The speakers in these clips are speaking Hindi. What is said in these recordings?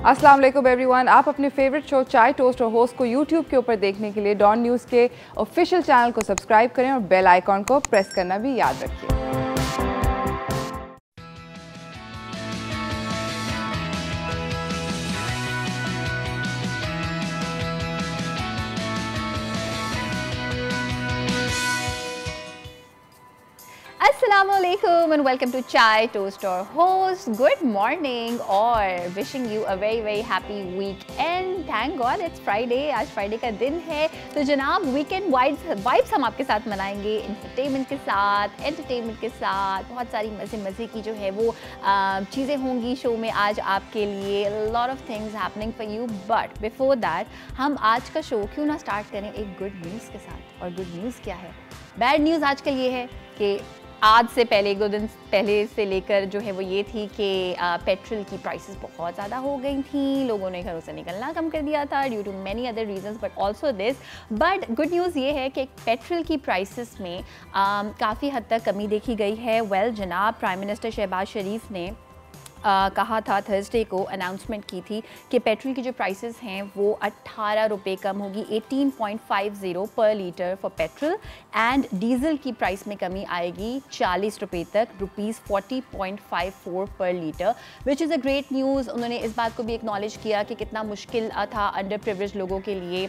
अस्सलाम वालेकुम एवरीवन। आप अपने फेवरेट शो चाय टोस्ट और होस्ट को यूट्यूब के ऊपर देखने के लिए डॉन न्यूज़ के ऑफिशियल चैनल को सब्सक्राइब करें और बेल आइकॉन को प्रेस करना भी याद रखिए। Assalamualaikum and welcome to Chai Toast or Host. Good morning or wishing you a very happy weekend. Thank God it's Friday. आज Friday का दिन है तो जनाब weekend vibes हम आपके साथ मनाएंगे entertainment के साथ बहुत सारी मज़े की जो है वो चीज़ें होंगी शो में आज आपके लिए. A lot of things happening for you. But before that हम आज का शो क्यों ना स्टार्ट करें एक गुड न्यूज़ के साथ. और गुड न्यूज़ क्या है? बैड न्यूज़ आजकल ये है कि आज से पहले एक दो दिन पहले से लेकर जो है वो ये थी कि पेट्रोल की प्राइसेस बहुत ज़्यादा हो गई थी. लोगों ने घरों से निकलना कम कर दिया था due to many other reasons but also this. But good news ये है कि पेट्रोल की प्राइसेस में काफ़ी हद तक कमी देखी गई है. वेल जनाब प्राइम मिनिस्टर शहबाज शरीफ ने कहा था थर्सडे को अनाउंसमेंट की थी कि पेट्रोल की जो प्राइसेस हैं वो 18 रुपये कम होगी 18.50 पर litre for petrol and diesel की प्राइस में कमी आएगी 40 रुपये तक ₹40.54 पर litre which is a great news. उन्होंने इस बात को भी एक्नॉलेज किया कि कितना मुश्किल था अंडर प्रिविलेज लोगों के लिए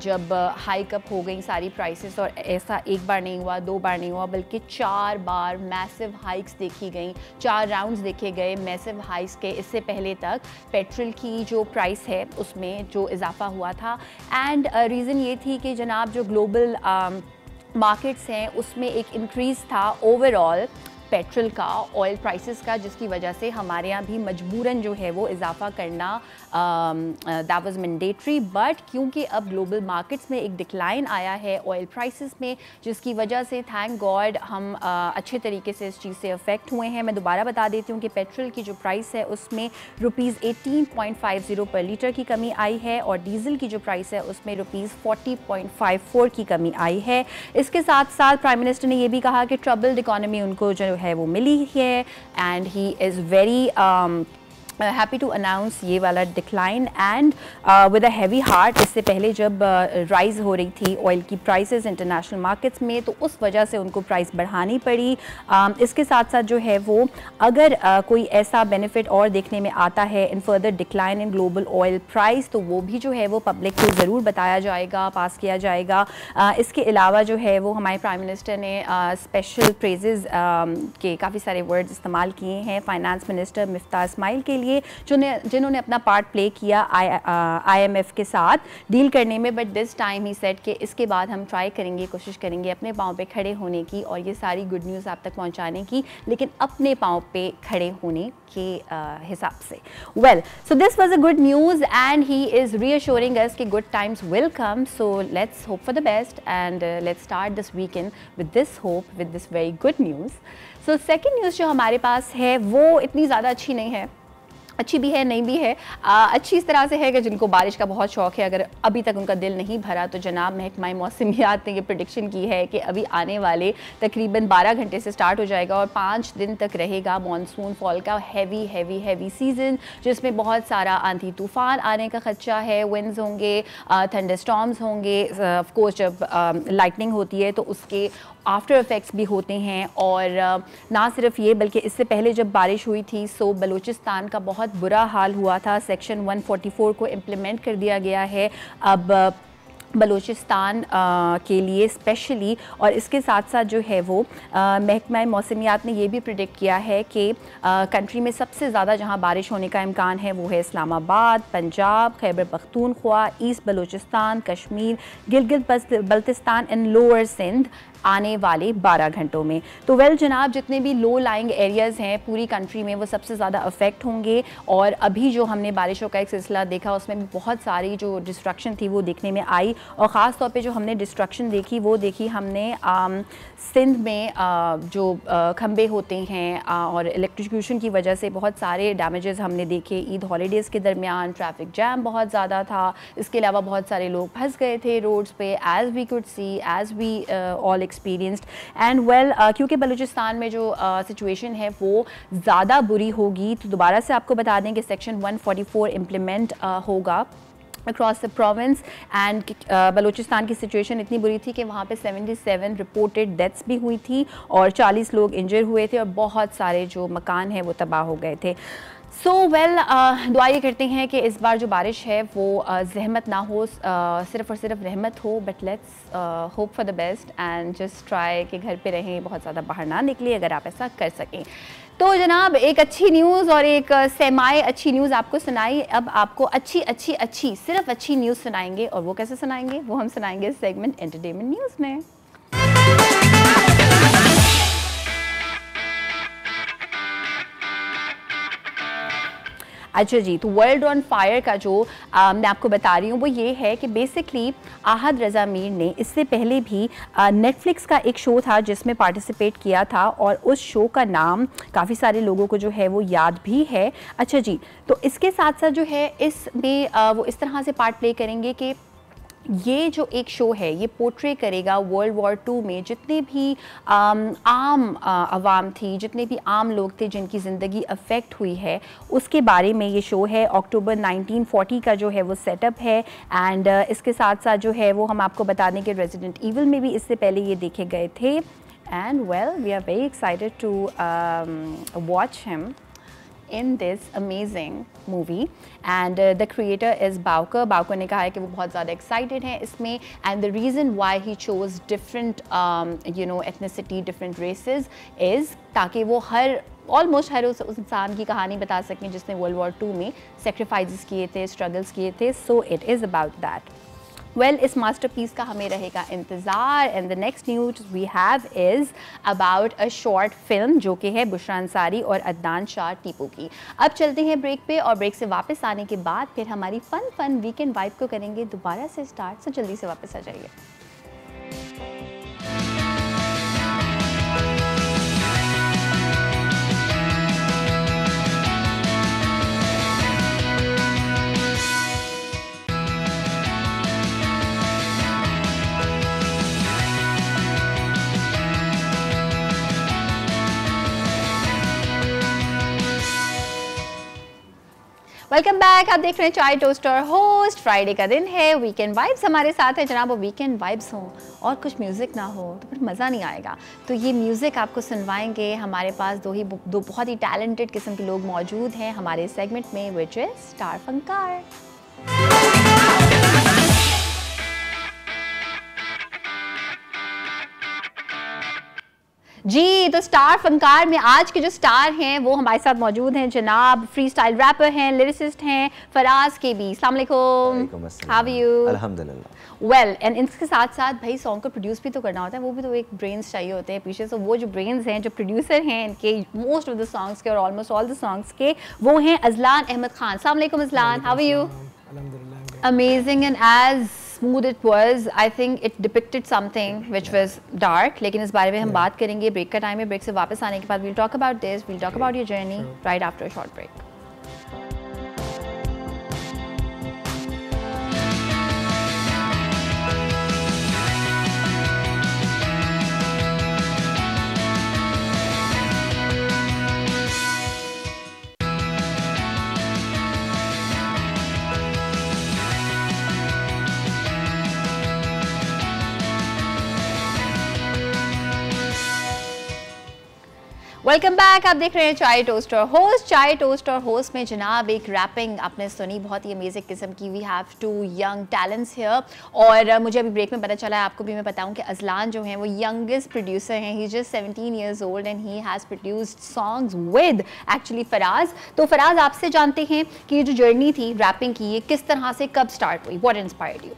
जब हाइक अप हो गई सारी प्राइसेस. और ऐसा एक बार नहीं हुआ, दो बार नहीं हुआ, बल्कि 4 बार मैसिव हाइक्स देखी गई, 4 राउंड्स देखे गए मैसिव हाइक्स के. इससे पहले तक पेट्रोल की जो प्राइस है उसमें जो इजाफा हुआ था एंड रीज़न ये थी कि जनाब जो ग्लोबल मार्केट्स हैं उसमें एक इंक्रीज़ था ओवरऑल पेट्रोल का, ऑयल प्राइसेस का, जिसकी वजह से हमारे यहाँ भी मजबूरन जो है वो इजाफा करना दैट वाज मैंडेटरी. बट क्योंकि अब ग्लोबल मार्केट्स में एक डिक्लाइन आया है ऑयल प्राइसेस में जिसकी वजह से थैंक गॉड हम अच्छे तरीके से इस चीज़ से अफेक्ट हुए हैं. मैं दोबारा बता देती हूँ कि पेट्रोल की जो प्राइस है उसमें ₹18.50 पर लीटर की कमी आई है और डीजल की जो प्राइस है उसमें ₹40.54 की कमी आई है. इसके साथ साथ प्राइम मिनिस्टर ने यह भी कहा कि ट्रबल्ड इकॉनमी उनको जो है वो मिली है and he is very happy to announce ये वाला decline and with a heavy heart. इससे पहले जब राइज़ हो रही थी ऑयल की प्राइसेस इंटरनेशनल मार्केट्स में तो उस वजह से उनको प्राइस बढ़ानी पड़ी. इसके साथ साथ जो है वो अगर कोई ऐसा बेनिफिट और देखने में आता है in further decline in global oil price तो वो भी जो है वो पब्लिक को ज़रूर बताया जाएगा, पास किया जाएगा. इसके अलावा जो है वो हमारे प्राइम मिनिस्टर ने स्पेशल प्रेजेस के काफ़ी सारे वर्ड्स इस्तेमाल किए हैं फाइनेंस मिनिस्टर मिफ्ता इस्माइल के लिए जिन्होंने अपना पार्ट प्ले किया IMF के साथ डील करने में. But this time he said कि इसके बाद हम ट्राई करेंगे, कोशिश करेंगे अपने पाँव पे खड़े होने की और ये सारी गुड न्यूज़ आप तक पहुंचाने की, लेकिन अपने पाँव पे खड़े होने के हिसाब से. Well so this was a good news and he is reassuring us कि good times will come. So let's hope for the best and let's start this weekend with this hope, with this very good news. So second news जो हमारे पास है वो इतनी ज़्यादा अच्छी नहीं है, अच्छी भी है नहीं भी है. अच्छी इस तरह से है कि जिनको बारिश का बहुत शौक़ है अगर अभी तक उनका दिल नहीं भरा तो जनाब महकमा मौसमियात ने ये प्रेडिक्शन की है कि अभी आने वाले तकरीबन 12 घंटे से स्टार्ट हो जाएगा और 5 दिन तक रहेगा मॉनसून फॉल का हैवी सीज़न जिसमें बहुत सारा आंधी तूफ़ान आने का ख़दशा है. विंड्स होंगे, थंडरस्टॉर्म्स होंगे, ऑफ कोर्स जब लाइटनिंग होती है तो उसके आफ्टर इफ़ेक्ट्स भी होते हैं. और ना सिर्फ ये बल्कि इससे पहले जब बारिश हुई थी सो बलूचिस्तान का बहुत बुरा हाल हुआ था. सेक्शन 144 को इम्प्लीमेंट कर दिया गया है अब बलूचिस्तान के लिए स्पेशली. और इसके साथ साथ जो है वो महकमा मौसमियात ने ये भी प्रिडिक्ट किया है कि कंट्री में सबसे ज़्यादा जहाँ बारिश होने का इम्कान है वो है Islamabad, Punjab, Khyber Pakhtunkhwa, east Balochistan, Kashmir, Gilgit Baltistan and lower Sindh आने वाले 12 घंटों में. तो वेल जनाब जितने भी लो लाइंग एरियाज़ हैं पूरी कंट्री में वो सबसे ज़्यादा अफेक्ट होंगे. और अभी जो हमने बारिशों का एक सिलसिला देखा उसमें भी बहुत सारी जो डिस्ट्रक्शन थी वो देखने में आई और ख़ास तौर पे जो हमने डिस्ट्रक्शन देखी वो देखी हमने सिंध में जो खंबे होते हैं और इलेक्ट्रिक्यूशन की वजह से बहुत सारे डैमेजेस हमने देखे. ईद हॉलीडेज़ के दरमियान ट्रैफिक जैम बहुत ज़्यादा था. इसके अलावा बहुत सारे लोग फंस गए थे रोड्स पे as we could see, as we all experienced and well क्योंकि बलूचिस्तान में जो सिचुएशन है वो ज़्यादा बुरी होगी, तो दोबारा से आपको बता दें कि सेक्शन 144 इम्प्लीमेंट होगा across the province and Balochistan की सिचुएशन इतनी बुरी थी कि वहाँ पे 77 रिपोर्टेड डेथ्स भी हुई थी और 40 लोग इंजर हुए थे और बहुत सारे जो मकान हैं वो तबाह हो गए थे। सो वेल दुआ ये करते हैं कि इस बार जो बारिश है वो ज़हमत ना हो, सिर्फ़ और सिर्फ रहमत हो, but let's hope for the best and just try कि घर पे रहें, बहुत ज़्यादा बाहर ना निकले अगर आप ऐसा कर सकें। तो जनाब एक अच्छी न्यूज़ और एक सेमाई अच्छी न्यूज़ आपको सुनाई, अब आपको अच्छी सिर्फ अच्छी न्यूज़ सुनाएंगे। और वो कैसे सुनाएंगे, वो हम सुनाएंगे सेगमेंट एंटरटेनमेंट न्यूज़ में। अच्छा जी, तो वर्ल्ड ऑन फायर का जो मैं आपको बता रही हूँ वो ये है कि बेसिकली आहद रज़ा मीर ने इससे पहले भी नेटफ्लिक्स का एक शो था जिसमें पार्टिसिपेट किया था और उस शो का नाम काफ़ी सारे लोगों को जो है वो याद भी है। अच्छा जी, तो इसके साथ साथ जो है इसमें वो इस तरह से पार्ट प्ले करेंगे कि ये जो एक शो है ये पोर्ट्रे करेगा वर्ल्ड वॉर 2 में जितने भी आम आवाम थी, जितने भी आम लोग थे जिनकी ज़िंदगी अफेक्ट हुई है, उसके बारे में ये शो है। अक्टूबर 1940 का जो है वो सेटअप है एंड इसके साथ साथ जो है वो हम आपको बता दें कि रेजिडेंट ईविल में भी इससे पहले ये देखे गए थे and well we are very excited to watch him in this amazing movie and the creator is Bowker. Bowker ने कहा है कि वो बहुत ज़्यादा excited हैं इसमें and the reason why he chose different ethnicity, different races is ताकि वो ऑलमोस्ट हर उस इंसान की कहानी बता सकें जिसने वर्ल्ड वॉर 2 में सेक्रीफाइसेस किए थे, स्ट्रगल्स किए थे। So it is about that. Well इस मास्टरपीस का हमें रहेगा इंतज़ार and the next news we have is about a short film जो कि है बुशरा अंसारी और अदनान शाह टीपू की। अब चलते हैं ब्रेक पे और ब्रेक से वापस आने के बाद फिर हमारी फन वीकेंड वाइब को करेंगे दोबारा से स्टार्ट। सो जल्दी से वापस आ जाइए। वेलकम बैक, आप देख रहे हैं चाय टोस्टर होस्ट। फ्राइडे का दिन है, वीकेंड वाइब्स हमारे साथ है जनाब। वो वीकेंड वाइब्स हों और कुछ म्यूज़िक ना हो तो फिर मज़ा नहीं आएगा। तो ये म्यूज़िक आपको सुनवाएंगे हमारे पास दो बहुत ही टैलेंटेड किस्म के लोग मौजूद हैं हमारे सेगमेंट में, विच इज़ स्टार फनकार। जी, तो स्टार फनकार में आज के जो स्टार हैं वो हमारे साथ मौजूद हैं जनाब। फ्री स्टाइल रैपर हैं, लिरिसिस्ट हैं फराज के भी। अस्सलाम वालेकुम, हाउ आर यू? अल्हम्दुलिल्लाह। वेल एंड इनके साथ साथ भाई सॉन्ग को प्रोड्यूस भी तो करना होता है, वो भी तो एक ब्रेन्स चाहिए होते हैं पीछे। तो वो जो ब्रेन्स हैं, जो प्रोड्यूसर हैं इनके मोस्ट ऑफ द सॉन्ग्स के और ऑलमोस्ट ऑल द सॉन्ग्स के, वो हैं अजलान अहमद खान। अस्सलाम वालेकुम Ajlan, how are you? Amazing, and as smooth it was, I think it depicted something which was dark. लेकिन इस बारे में हम बात करेंगे ब्रेक का टाइम है। ब्रेक से वापस आने के बाद we'll talk about this, we'll talk about your journey right after a short break. Welcome back, आप देख रहे हैं चाय टोस्टर होस्ट। चाय टोस्टर होस्ट में जनाब एक रैपिंग आपने सुनी, बहुत ही अमेजिंग किस्म की। We have 2 young talents here और मुझे अभी ब्रेक में पता चला है, आपको भी मैं बताऊं कि अजलान जो हैं वो यंगेस्ट प्रोड्यूसर हैं। ही just 17 years old and he has produced songs with actually Faraz. तो फराज आपसे जानते हैं कि ये जो जर्नी थी रैपिंग की, ये किस तरह से कब स्टार्ट हुई? What inspired you?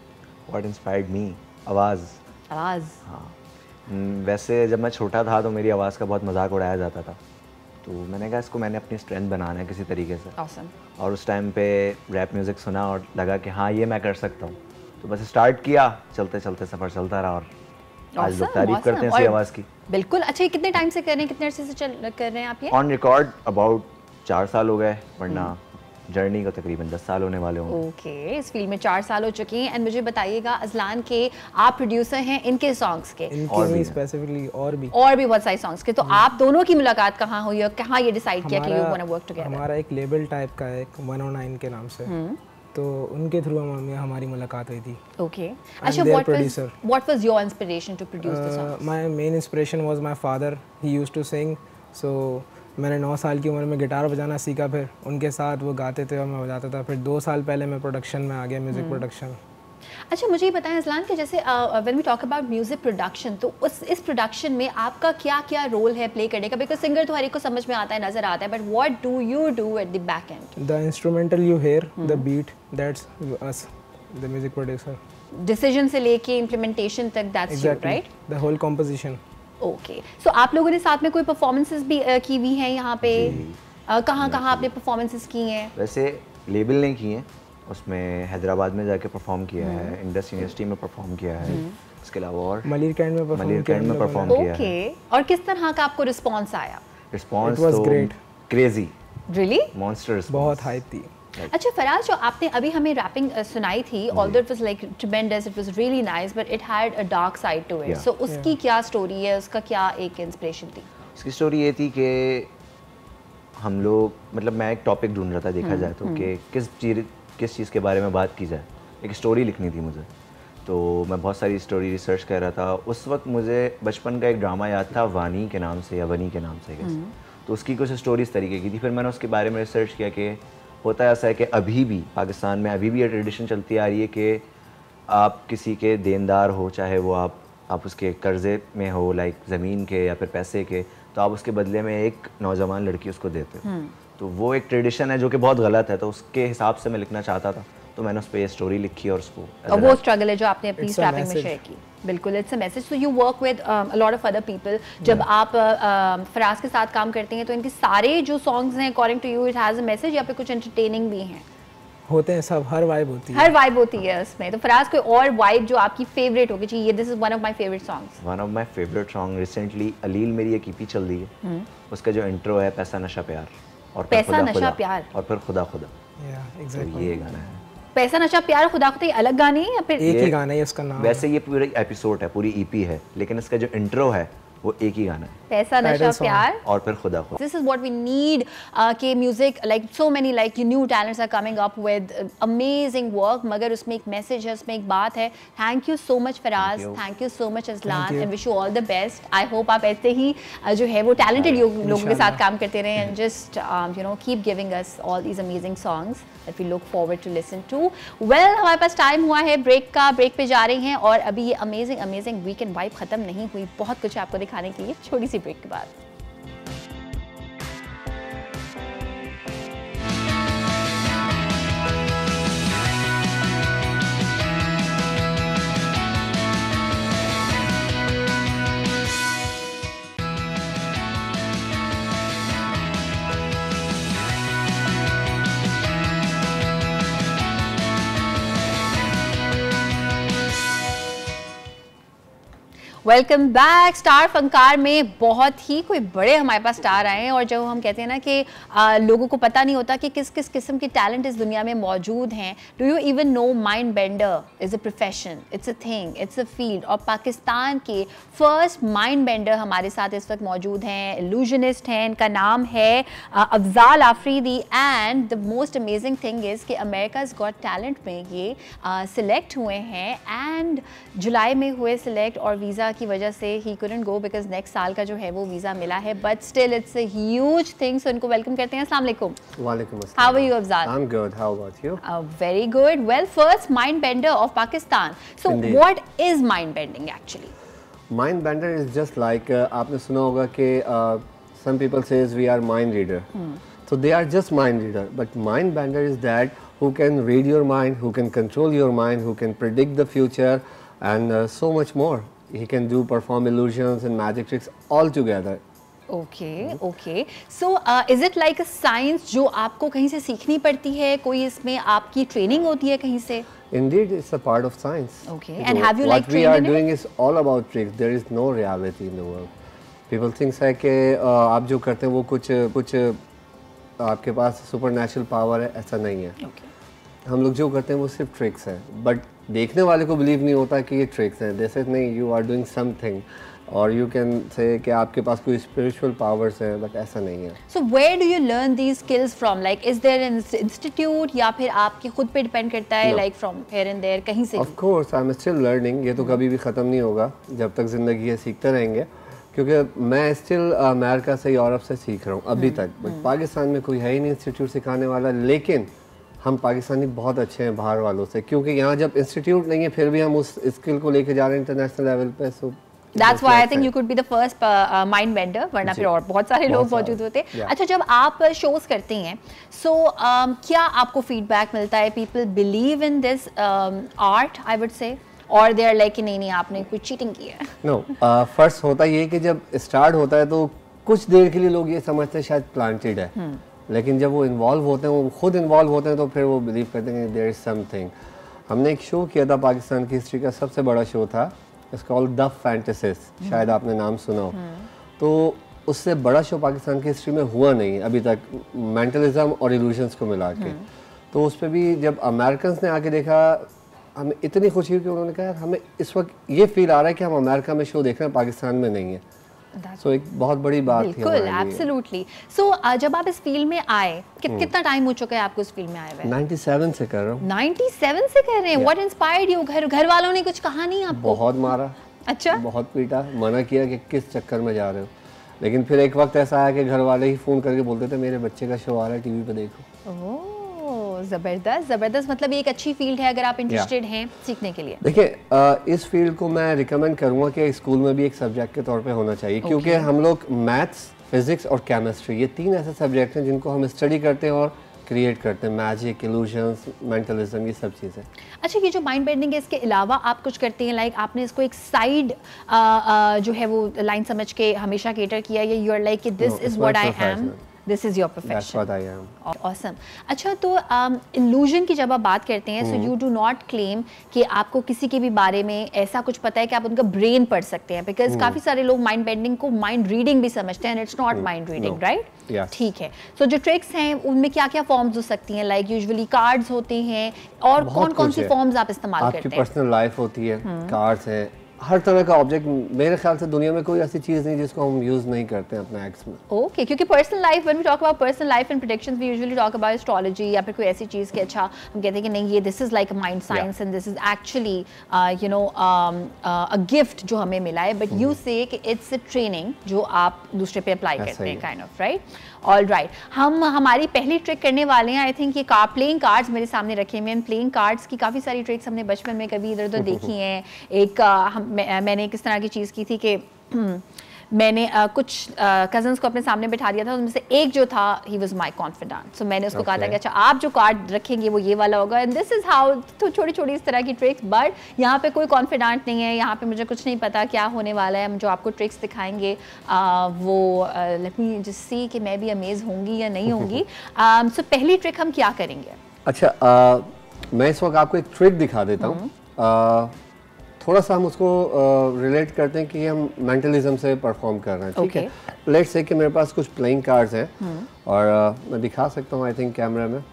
What inspired me? आवाज़। हाँ, वैसे जब मैं छोटा था तो मेरी आवाज़ का बहुत मजाक उड़ाया जाता था, तो मैंने कहा इसको मैंने अपनी स्ट्रेंथ बनाना है किसी तरीके से। Awesome. और उस टाइम पे रैप म्यूज़िक सुना और लगा कि हाँ ये मैं कर सकता हूँ, तो बस स्टार्ट किया, चलते चलते सफ़र चलता रहा और आज लोग तारीफ करते हैं इसी आवाज़ की। बिल्कुल। अच्छा, ये कितने टाइम से कर रहे हैं, कितने अरसे से कर रहे हैं आप ये? ऑन रिकॉर्ड अबाउट 4 साल हो गए, वरना जर्नी को तकरीबन 10 साल होने वाले होंगे। ओके, इस फील्ड में 4 साल हो चुके हैं। एंड मुझे बताइएगा अजलान के आप प्रोड्यूसर हैं इनके सॉन्ग्स के, इनके स्पेसिफिकली और भी बहुत सारे सॉन्ग्स के, तो आप दोनों की मुलाकात कहाँ हुई और कहाँ ये डिसाइड किया कि you want to work together? हमारा एक लेबल टाइप का है 109 के नाम से, तो उनके थ्रू हमारी मुलाकात हुई थी। ओके, अच्छा, what was your inspiration to produce the songs? My main inspiration was my father, he used to sing, so मैंने 9 साल की उम्र में गिटार बजाना सीखा, फिर उनके साथ वो गाते थे और मैं बजाता था। फिर 2 साल पहले मैं प्रोडक्शन में आ गया, म्यूज़िक प्रोडक्शन। अच्छा, मुझे ये बताएं अजलान कि जैसे when we talk about music production, तो इस प्रोडक्शन में आपका क्या क्या रोल है प्ले करने का? बिकॉज सिंगर तो हर एक को समझ में आता है, नजर आता है, but what do you do at the back end? The instrumental you hear, the beat, that's us, the music producer. Decision से लेके इम्प्लीमेंटेशन तक, that's you, right? The whole composition. Okay, so आप लोगों ने साथ में कोई परफॉर्मेंसेस भी की हुई हैं यहाँ पे? कहाँ आपने परफॉर्मेंसेस की हैं? वैसे लेबल ने की हैं, उसमें हैदराबाद में जाके परफॉर्म किया है, इंडस यूनिवर्सिटी में परफॉर्म किया है, इसके अलावा और मलिर कैंट में परफॉर्म किया है। ओके, और किस तरह का आपको रिस्पांस आया? रिस्पांस तो ग्रेट, क्रेजी, रियली मॉन्स्टर, बहुत हाइप थी। अच्छा फराज, जो आपने अभी हमें रैपिंग सुनाई थी, although it was like tremendous, it was really nice, but it had a dark side to it, so उसकी क्या स्टोरी है, उसका क्या एक इंस्पिरेशन थी? उसकी स्टोरी ये थी कि हम लोग, मतलब मैं एक टॉपिक ढूंढ रहा था, देखा जाए तो, कि किस चीज़ के बारे में बात की जाए, एक स्टोरी लिखनी थी मुझे। तो मैं बहुत सारी स्टोरी रिसर्च कर रहा था। उस वक्त मुझे बचपन का एक ड्रामा याद था, वानी के नाम से या वनी के नाम से, तो उसकी कुछ स्टोरी इस तरीके की थी। फिर मैंने उसके बारे में रिसर्च किया कि होता है ऐसा है कि अभी भी पाकिस्तान में अभी भी ये ट्रेडिशन चलती आ रही है कि आप किसी के देनदार हो, चाहे वो आप उसके कर्जे में हो, लाइक ज़मीन के या फिर पैसे के, तो आप उसके बदले में एक नौजवान लड़की उसको देते हो। तो वो एक ट्रेडिशन है जो कि बहुत गलत है, तो उसके हिसाब से मैं लिखना चाहता था, तो मैंने उस पर ये स्टोरी लिखी और उसको, और वो स्ट्रगल है जो आपने अपनी रैपिंग में शेयर की। बिल्कुल, it's a message. So you work with a lot of other people. जब आप फराज के साथ काम करते हैं तो इनके सारे जो सॉन्ग्स हैं according to you it has a message, या फिर कुछ एंटरटेनिंग भी हैं? होते हैं सब, हर वाइब होती है, हर वाइब होती है उसमें। तो फराज कोई और वाइब जो आपकी फेवरेट होगी, ये this is one of my favourite songs? One of my favourite song recently अलील मेरी एक ईपी चल रही है, उसका जो इंट्रो है पैसा नशा प्यार, और पैसा नशा प्यार, और फिर खुदा खुदा, एग्जैक्टली ये गाना है। पैसा नशा प्यार खुदा खुदा अलग गाने हैं या फिर एक ही गाना है उसका नाम? वैसे ये पूरा एपिसोड है, पूरी ईपी है, लेकिन इसका जो इंट्रो है वो एक ही गाना है, पैसा नशा प्यार और फिर खुदा खुदा। This is what we need के music, like so many like new talents are coming up with amazing work, मगर उसमें एक मैसेज है, उसमें एक बात है। Thank you so much Faraz, thank you so much Ajlan, and wish you all the best. I hope आप ऐसे ही जो है वो talented लोगों के साथ काम करते रहें, and just you know keep giving us all these amazing songs that we look forward to listen to. Well, हमारे पास टाइम हुआ है ब्रेक का, ब्रेक पे जा रहे हैं, और अभी ये अमेजिंग वीकेंड वाइब खत्म नहीं हुई, बहुत कुछ आपको दिखाने के लिए, छोटी सी ब्रेक के बाद। Welcome back. स्टार फंकार में बहुत ही कोई बड़े हमारे पास स्टार आए हैं, और जब हम कहते हैं ना कि लोगों को पता नहीं होता कि किस किस किस्म के टैलेंट इस दुनिया में मौजूद हैं। Do you even know mind bender is a profession, it's a thing, it's a field. और पाकिस्तान के फर्स्ट माइंड बेंडर हमारे साथ इस वक्त मौजूद हैं, इल्यूजनिस्ट हैं, इनका नाम है Afzal Afridi. And the most amazing thing is कि अमेरिकाज़ गॉट टैलेंट में ये सिलेक्ट हुए हैं, एंड जुलाई में हुए सिलेक्ट, और वीज़ा की वजह से ही couldn't go because नेक्स्ट साल का जो है वो वीज़ा मिला है, but still it's a huge thing. So इनको वेलकम करते हैं। अस्सलाम वालेकुम। वालेकुम अस्सलाम। How are you Afzal? I am good, how about you? Very good. Well, first mind bender of Pakistan, so what is mind bending actually? Mind bender is just like, आपने सुना होगा कि some people says we are mind reader, so they are just mind reader, but mind bender is that who can read your mind, who can control your mind, who can predict the future, and so much more. He can do perform illusions and magic tricks all together. Okay. So is it like a science जो आपको कहीं से सीखनी पड़ती है? कोई इसमें आपकी ट्रेनिंग होती है कहीं से? Indeed, it's a part of science. Okay. And have you like trained in it? What we are doing is all about tricks. There is no reality in the world. People think है कि आप जो करते हैं वो कुछ आपके पास सुपर नेचुरल पावर है, ऐसा नहीं है। हम लोग जो करते हैं वो सिर्फ ट्रिक्स है, बट देखने वाले को बिलीव नहीं होता कि ये ट्रिक्स हैं। जैसे नहीं, यू आर डूइंग समथिंग और यू कैन से कि आपके पास कोई स्पिरिचुअल पावर्स है, बट ऐसा नहीं है। So where do you learn these skills from? Like is there an institute या फिर आपके खुद पे डिपेंड करता है? Like from here and there, कहीं से? Of course I am still learning. ये तो कभी भी ख़त्म नहीं होगा, जब तक ज़िंदगी है सीखते रहेंगे, क्योंकि मैं स्टिल अमेरिका से, यूरोप से सीख रहा हूँ अभी तक। बट पाकिस्तान में कोई है ही नहीं इंस्टीट्यूट सिखाने वाला, लेकिन हम पाकिस्तानी बहुत अच्छे हैं बाहर वालों से, क्योंकि यहाँ जब इंस्टीट्यूट नहीं है फिर भी हम उस स्किल को लेके जा रहे हैं इंटरनेशनल लेवल पे। सो That's why I think you could be the first mind bender, वरना फिर और बहुत सारे लोग मौजूद होते। अच्छा, जब आप शोज करते हैं, सो क्या आपको फीडबैक मिलता है? People believe in this art, I would say, और दे आर लाइक कि नहीं आपने कुछ चीटिंग की है? नो, फर्स्ट होता ये कि जब स्टार्ट होता है तो कुछ देर के लिए लोग ये समझते हैं शायद प्लांटेड है, लेकिन जब वो इन्वॉल्व होते हैं, वो खुद इन्वॉल्व होते हैं, तो फिर वो बिलीव करते हैं कि देयर इज समथिंग। हमने एक शो किया था, पाकिस्तान की हिस्ट्री का सबसे बड़ा शो था, इट्स कॉल्ड द फैंटेसिस्ट, शायद आपने नाम सुना हो। तो उससे बड़ा शो पाकिस्तान की हिस्ट्री में हुआ नहीं अभी तक, मेंटलिज्म और इल्यूजन्स को मिला के। तो उस पर भी जब अमेरिकन ने आके देखा, हमें इतनी खुशी हुई कि उन्होंने कहा हमें इस वक्त ये फील आ रहा है कि हम अमेरिका में शो देख रहे हैं, पाकिस्तान में नहीं है। सो एक बहुत बड़ी बात थी। बिल्कुल, एब्सोल्युटली। सो जब आप इस फील्ड में आए, कितना टाइम हो चुका है आपको इस फील्ड में आए हुए? 97 से कर रहा हूँ। 97 से कर रहे हैं? What inspired you? घर वालों ने कुछ कहा नहीं आपको? बहुत मारा। अच्छा। बहुत पीटा, मना किया कि किस चक्कर में जा रहे हो, लेकिन फिर एक वक्त ऐसा आया कि घर वाले ही फोन करके बोलते थे मेरे बच्चे का शो आ रहा है टीवी पे, देखो। ओह, जबरदस्त जबरदस्त। मतलब ये एक अच्छी फील्ड है अगर आप इंटरेस्टेड हैं सीखने के लिए। देखिए, इस फील्ड को मैं रिकमेंड करूंगा कि स्कूल में भी एक सब्जेक्ट के तौर पे होना चाहिए, क्योंकि हम लोग मैथ्स, फिजिक्स और केमिस्ट्री, ये तीन ऐसे सब्जेक्ट हैं जिनको हम स्टडी करते हैं और क्रिएट करते हैं। मैजिक, इल्यूजन्स, मेंटलिज्म, ये सब चीज़ें। अच्छा, ये जो माइंड बेंडिंग है, इसके अलावा आप कुछ करते हैं? लाइक आपने इसको एक साइड जो है वो लाइन समझ के हमेशा केटर किया, या यू आर लाइक कि this is what I am, this is your profession? That's what I am. Awesome. अच्छा, तो इल्यूजन की जब आप बात करते हैं, so you do not claim कि आपको किसी के भी बारे में ऐसा कुछ पता है कि आप उनका ब्रेन पढ़ सकते हैं, बिकॉज काफी सारे लोग माइंड बेंडिंग को माइंड रीडिंग भी समझते हैं, and it's not mind reading, right? ठीक है। सो जो ट्रिक्स हैं उनमें क्या क्या फॉर्म्स हो सकती हैं? लाइक यूजुअली कार्ड्स होते हैं, और कौन कौन सी फॉर्म्स आप इस्तेमाल करते हैं? आपकी पर्सनल लाइफ होती है, कार्ड्स है, हर तरह का ऑब्जेक्ट। मेरे ख्याल से दुनिया में कोई ऐसी चीज़ नहीं जिसको हम यूज़ नहीं करते हैं अपने एक्ट्स में। ओके, क्योंकि personal life, when we talk about personal life and predictions, we usually talk about astrology या फिर कोई ऐसी चीज़ कि अच्छा हम कहते हैं कि नहीं ये this is like a mind science and this is actually you know a gift जो हमें मिला है, बट यू से कि इट्स अ ट्रेनिंग जो आप दूसरे पे अप्लाई करते हैं, kind of, right? All right, हम हमारी पहली ट्रिक करने वाले हैं। आई थिंक ये प्लेइंग कार्ड्स मेरे सामने रखे हुए हैं। प्लेइंग कार्ड्स की काफ़ी सारी ट्रिक्स हमने बचपन में कभी इधर उधर देखी हैं। एक मैंने किस तरह की चीज़ की थी कि मैंने कुछ कजन्स को अपने सामने बिठा दिया था, उनमें से एक जो था ही वाज माय कॉन्फिडेंट। सो मैंने उसको कहा था कि अच्छा आप जो कार्ड रखेंगे वो ये वाला होगा, एंड दिस इज हाउ। तो छोटी छोटी इस तरह की ट्रिक्स, बट यहाँ पे कोई कॉन्फिडेंट नहीं है, यहाँ पे मुझे कुछ नहीं पता क्या होने वाला है। हम जो आपको ट्रिक्स दिखाएंगे वो लेट मी जस्ट सी कि मैं भी अमेज होंगी या नहीं होंगी। सो पहली ट्रिक हम क्या करेंगे? अच्छा, मैं इस वक्त आपको एक ट्रिक दिखा देता हूँ। थोड़ा सा हम उसको रिलेट करते हैं कि हम मेंटलिज्म से परफॉर्म कर रहे हैं, ठीक है? लेट्स से कि मेरे पास कुछ प्लेइंग कार्ड्स हैं और मैं दिखा सकता हूँ, आई थिंक कैमरा में।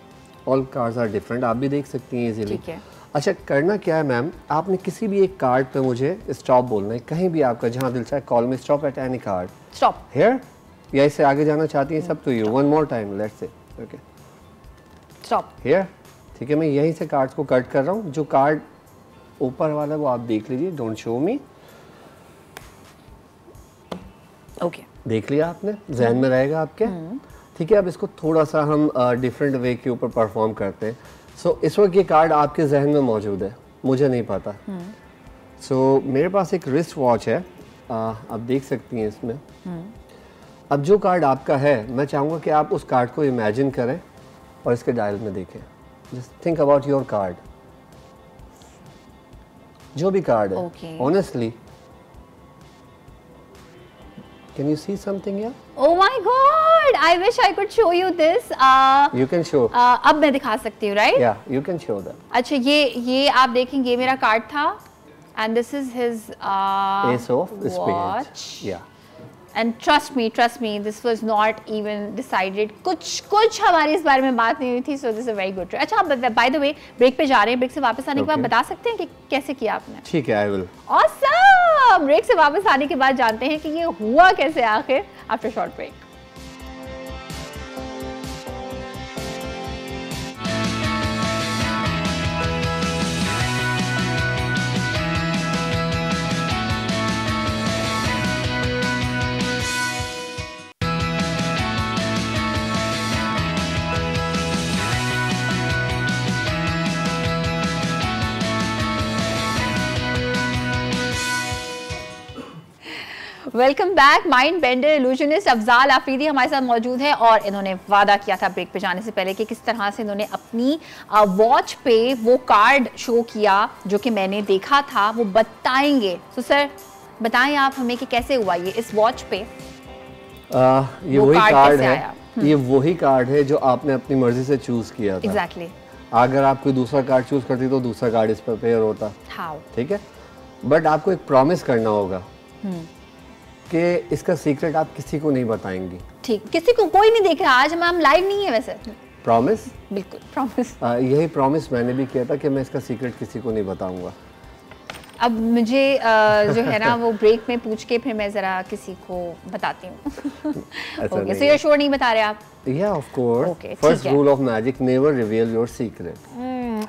ऑल कार्ड्स आर डिफरेंट, आप भी देख सकती हैं इजीली। अच्छा, करना क्या है मैम, आपने किसी भी एक कार्ड पे मुझे स्टॉप बोलना है, कहीं भी आपका जहाँ दिल चाहे कॉल में stop at any card. Stop here, या इससे आगे जाना चाहती हैं सब तो you. One more time, let's say, okay, stop here, ठीक है? मैं यहीं से कार्ड्स को कट कर रहा हूँ। जो कार्ड ऊपर वाला वो आप देख लीजिए, डोंट शो मी। ओके, देख लिया आपने, जहन में रहेगा आपके, ठीक है? अब इसको थोड़ा सा हम डिफरेंट वे के ऊपर परफॉर्म करते हैं। सो इस वक्त ये कार्ड आपके जहन में मौजूद है, मुझे नहीं पता। सो मेरे पास एक रिस्ट वॉच है, आप देख सकती हैं इसमें। अब जो कार्ड आपका है, मैं चाहूँगा कि आप उस कार्ड को इमेजिन करें और इसके डायल में देखें। Just think about your card, जो भी कार्ड है, honestly, can you see something here? Oh my God! I wish I could show you this. You can show. अब मैं दिखा सकती हूँ, right? Yeah, you can show that. अच्छा, ये आप देखेंगे मेरा कार्ड था, and this is his Ace of watch. Spades. Yeah. And trust me, this was not even decided. कुछ हमारी इस बारे में बात नहीं हुई थी. So this is a very good trip. अच्छा, by the way, ब्रेक पे जा रहे हैं. ब्रेक से वापस आने के बाद बता सकते हैं कि कैसे किया आपने? ठीक है, I will. Awesome! ब्रेक से वापस आने के बाद जानते हैं कि ये हुआ कैसे आखिर. After short break. Welcome back. Mind bender illusionist Afzal Afridi हमारे साथ मौजूद है और इन्होंने वादा किया था ब्रेक पे जाने से पहले कि किस तरह से इन्होंने अपनी वॉच पे वो कार्ड शो किया जो कि मैंने देखा था, वो बताएंगे. तो सर बताएं आप हमें कि कैसे हुआ ये इस वॉच पे. ये वही कार्ड है. ये वही कार्ड है जो आपने अपनी मर्जी से चूज किया था. एग्जैक्टली. अगर आप कोई दूसरा कार्ड चूज करती तो दूसरा कार्ड इस पर पेयर होता. हाउ. ठीक है, बट आपको एक प्रॉमिस करना होगा कि इसका सीक्रेट आप किसी को नहीं बताएंगी. ठीक, किसी को कोई नहीं देख रहा. आज हम लाइव नहीं है वैसे. प्रॉमिस. बिल्कुल प्रॉमिस. यही प्रॉमिस मैंने भी किया था कि मैं इसका सीक्रेट किसी को नहीं बताऊंगा. अब मुझे जो है ना वो ब्रेक में पूछ के फिर मैं जरा किसी को बताती हूँ. ओके, सो यू श्योर नहीं बता रहे आप? या of course. Okay, first rule of magic, never reveal your secret.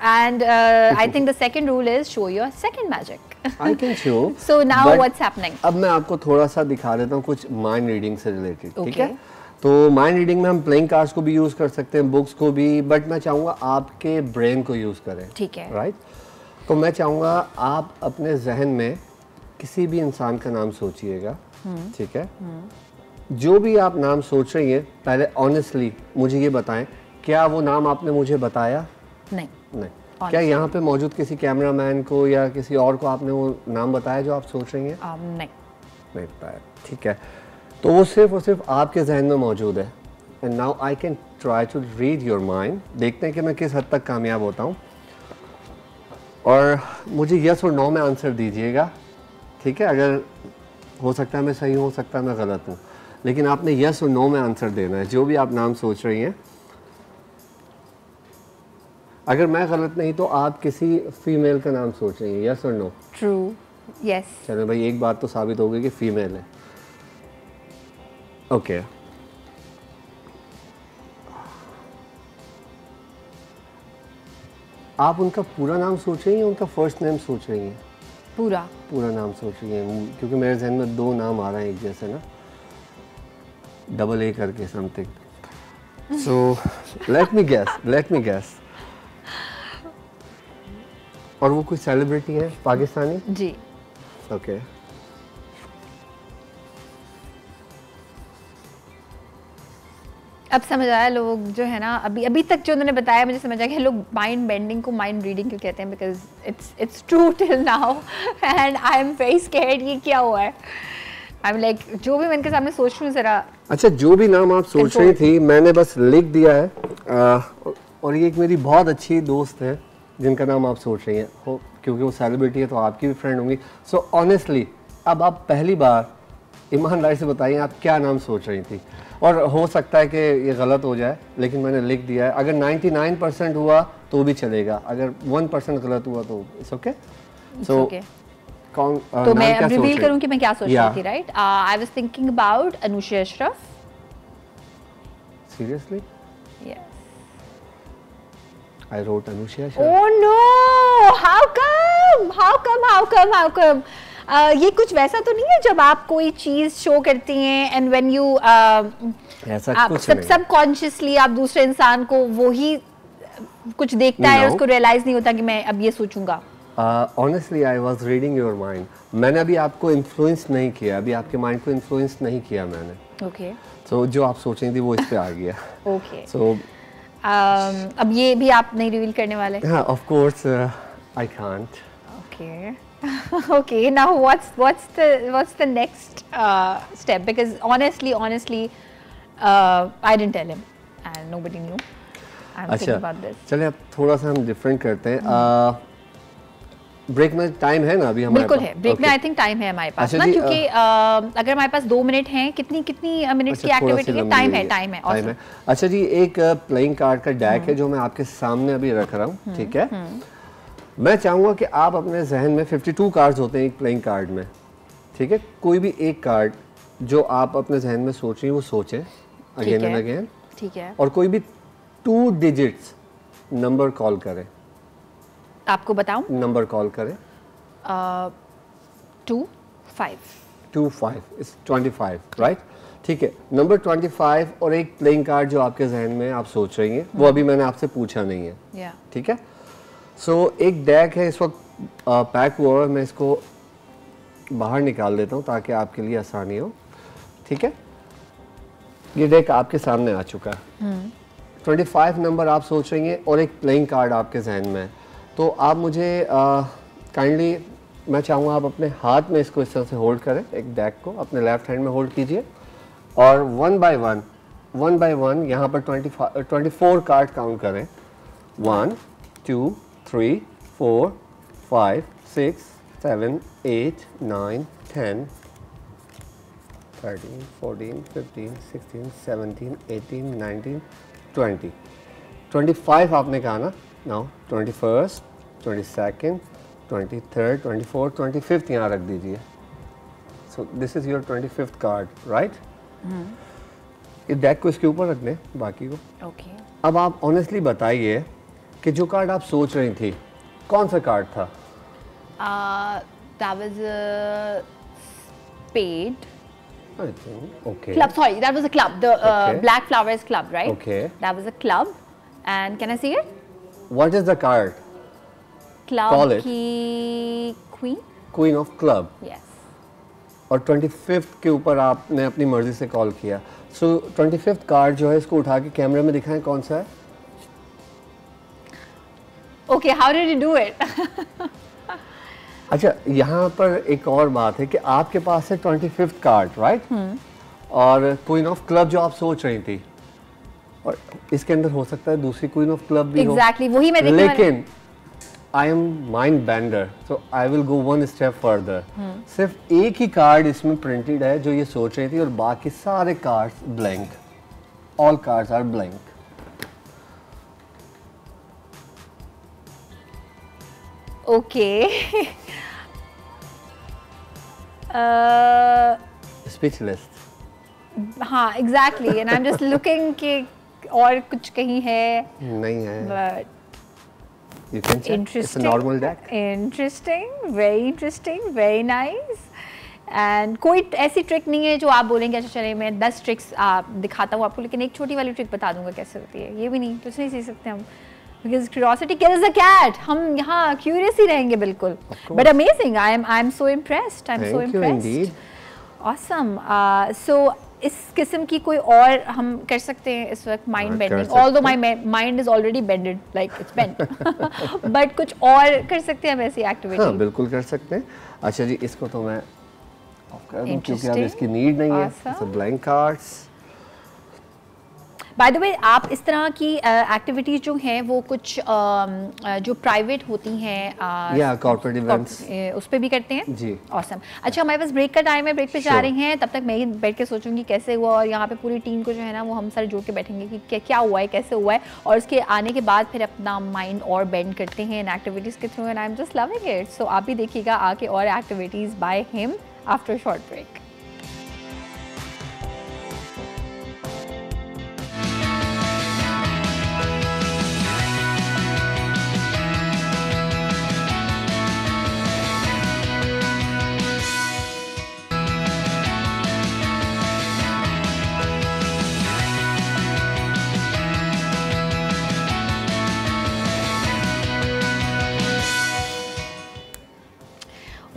And I think the second rule is show your second magic. I can show. So now what's happening? अब मैं आपको थोड़ा सा दिखा देता हूँ कुछ माइंड रीडिंग से रिलेटेड. ठीक Okay. है, तो माइंड रीडिंग में हम प्लेइंग कार्ड्स को भी यूज कर सकते हैं, बुक्स को भी, बट मैं चाहूँगा आपके ब्रेन को यूज करें. ठीक है. राइट. तो मैं चाहूँगा आप अपने जहन में किसी भी इंसान का नाम सोचिएगा. ठीक है, जो भी आप नाम सोच रही हैं पहले ऑनेस्टली मुझे ये बताएं, क्या वो नाम आपने मुझे बताया? नहीं. क्या यहाँ पे मौजूद किसी कैमरामैन को या किसी और को आपने वो नाम बताया जो आप सोच रही हैं? नहीं बताया. ठीक है, तो वो सिर्फ और सिर्फ आपके जहन में मौजूद है. And now I can try to read your mind. देखते हैं कि मैं किस हद तक कामयाब होता हूँ. और मुझे यस और नो में आंसर दीजिएगा. ठीक है, अगर हो सकता है मैं सही हूँ, हो सकता है मैं गलत हूँ, लेकिन आपने यस और नो में आंसर देना है जो भी आप नाम सोच रही हैं. अगर मैं गलत नहीं तो आप किसी फीमेल का नाम सोच रही हैं. यस और नो? ट्रू. यस. चलो भाई, एक बात तो साबित हो गई कि फीमेल है. ओके. आप उनका पूरा नाम सोच रही हैं, उनका फर्स्ट नेम सोच रही हैं? पूरा नाम सोच रही हैं, क्योंकि मेरे जहन में दो नाम आ रहे हैं एक जैसे ना, डबल ए करके something. So let me guess. और वो कोई सेलिब्रिटी है पाकिस्तानी? जी. ओके. अब समझ आया लोग जो है ना, अभी तक जो उन्होंने बताया मुझे समझ आया कि लोग माइंड बेंडिंग को माइंड रीडिंग क्यों कहते हैं, because it's true till now and I am very scared. ये क्या हुआ है? आई एम लाइक जो भी मैं इनके सामने सोच रही हूँ जरा. अच्छा, जो भी नाम आप सोच रही थी मैंने बस लिख दिया है. और ये एक मेरी बहुत अच्छी दोस्त है जिनका नाम आप सोच रही हैं, क्योंकि वो सेलिब्रिटी है तो आपकी भी फ्रेंड होंगी. सो ऑनेस्टली अब आप पहली बार ईमानदारी से बताइए आप क्या नाम सोच रही थी. और हो सकता है कि ये गलत हो जाए, लेकिन मैंने लिख दिया है. अगर 99% हुआ तो भी चलेगा, अगर 1% गलत हुआ तो इट्स ओके. सो कौन तो मैं अब रिवील करूं कि मैं क्या सोच रही थी. Right, I was thinking about Anusha Ashraf. Seriously? Yes. I wrote Anusha Ashraf. Oh no! How come? ये कुछ वैसा तो नहीं है जब आप कोई चीज शो करती हैं एंड व्हेन यू ऐसा कुछ नहीं. सबकॉन्शियसली आप दूसरे इंसान को वो ही कुछ देखता है, उसको रियलाइज नहीं होता कि मैं अब ये सोचूंगा. Honestly, I was reading your mind. मैंने अभी आपको इन्फ्लुएंस नहीं किया, अभी आपके माइंड को इन्फ्लुएंस नहीं किया मैंने. ओके. So जो आप सोच रही थी वो इस पे आ गया. ओके. So अब ये भी आप नहीं रिवील करने वाले? हाँ, of course, I can't. Okay. Okay. Now what's the next step? Because honestly, I didn't tell him, and nobody knew. I'm thinking about this. चलिए अब थोड़ा सा हम डिफरेंट करते हैं. ब्रेक में टाइम है ना अभी हमारे बिल्कुल पास? है, ब्रेक में आई थिंक टाइम है हमारे पास अच्छा ना, जी, क्योंकि अगर हमारे पास 2 मिनट हैं, कितनी मिनट्स की एक्टिविटी है? टाइम है, टाइम है, awesome. अच्छा जी, एक प्लेइंग कार्ड का डेक है जो मैं आपके सामने अभी रख रहा हूँ, ठीक है? मैं चाहूँगा कि आप अपने जहन में 52 कार्ड्स होते हैं एक प्लेइंग कार्ड में, ठीक है? कोई भी एक कार्ड जो आप अपने जहन में सोच रही हैं वो सोचें अगेन एंड अगेन, ठीक है? और कोई भी 2 डिजिट्स नंबर कॉल करें। आपको बताऊं? नंबर कॉल करें। 25 इज 25, राइट? ठीक है, नंबर 25 और एक प्लेइंग कार्ड जो आपके जहन में आप सोच रही हैं, वो अभी मैंने आपसे पूछा नहीं है, ठीक है? सो एक डेक है इस वक्त पैक हुआ है, मैं इसको बाहर निकाल देता हूँ ताकि आपके लिए आसानी हो, ठीक है? ये डेक आपके सामने आ चुका है। 25 नंबर आप सोच रही हैं और एक प्लेइंग कार्ड आपके जहन में है, तो आप मुझे काइंडली, मैं चाहूँगा आप अपने हाथ में इसको इस तरह से होल्ड करें, एक डेक को अपने लेफ्ट हैंड में होल्ड कीजिए और वन बाय वन यहाँ पर 24 कार्ड काउंट करें। 1 2 3 4 5 6 7 8 9 10 13 14 15 16 17 18 19 20 25 आपने कहा ना? Now 21st 22nd 23rd 24th 25th यहाँ रख दीजिए। So this is your 25th card, right? ये डेक को इसके ऊपर रख दें, बाकी को। ओके। अब आप ऑनेस्टली बताइए कि जो कार्ड आप सोच रही थी कौन सा कार्ड था? That was a spade. I think, okay. Club, sorry, that was a club. The Okay. Black Flowers Club, right? Okay. That was a club. And can I see it? What is the card? Club Call it. की queen? Queen of Club. Yes. और 25th के ऊपर आपने अपनी मर्जी से कॉल किया। सो 25th कार्ड जो है इसको उठा के कैमरे में दिखाएं कौन सा है? Okay, how did you do it? अच्छा, यहाँ पर एक और बात है कि आपके पास है 25th कार्ड, राइट? और क्वीन ऑफ क्लब जो आप सोच रही थी, और इसके अंदर हो सकता है दूसरी क्वीन ऑफ क्लब भी Exactly, हो। वही मैं देखने लेकिन I am mind bender, so I will go one step further. सिर्फ एक ही कार्ड इसमें प्रिंटेड है जो ये सोच रही थी और बाकी सारे cards blank. All cards are blank. Okay. Speechless. हाँ, exactly. And I'm just looking कि और कुछ कहीं है. नहीं है। But You can check. It's a interesting. normal deck. Interesting, very nice. And कोई ऐसी ट्रिक नहीं है जो आप बोलेंगे अच्छा चलिए मैं 10 ट्रिक्स दिखाता हूँ आपको, लेकिन एक छोटी वाली ट्रिक बता दूंगा कैसे होती है। ये भी नहीं, कुछ नहीं सीख सकते हम। Because curiosity kills the cat. हम यहाँ curious ही रहेंगे बिल्कुल। But amazing. I'm so impressed. I'm so Thank you impressed. indeed. Awesome. So इस किस्म की कोई और हम कर सकते हैं इस वक्त mind bending, although my mind is already bended, like it's bent. But कुछ और कर सकते हैं हम ऐसी एक्टिविटी? हाँ, बिल्कुल कर सकते हैं। अच्छा जी, इसको तो मैं ऑफ कर दूं क्योंकि अब Interesting. इसकी नीड नहीं है। Awesome. It's a blank cards. Bye the वे, आप इस तरह की एक्टिविटीज जो हैं वो कुछ जो प्राइवेट होती हैं या कॉर्पोरेट इवेंट्स उस पे भी करते हैं? जी। ऑसम। अच्छा, हमारे पास ब्रेक का टाइम है, ब्रेक पे जा Sure. रही हैं, तब तक मैं ही बैठ के सोचूंगी कैसे हुआ, और यहाँ पे पूरी टीम को जो है ना वो हम सारे जोड़ के बैठेंगे कि क्या हुआ है, कैसे हुआ है, और उसके आने के बाद फिर अपना माइंड और बेंड करते हैं इन एक्टिविटीज़ के through, and I am just loving it. So आप भी देखिएगा आके और activities by him after short break.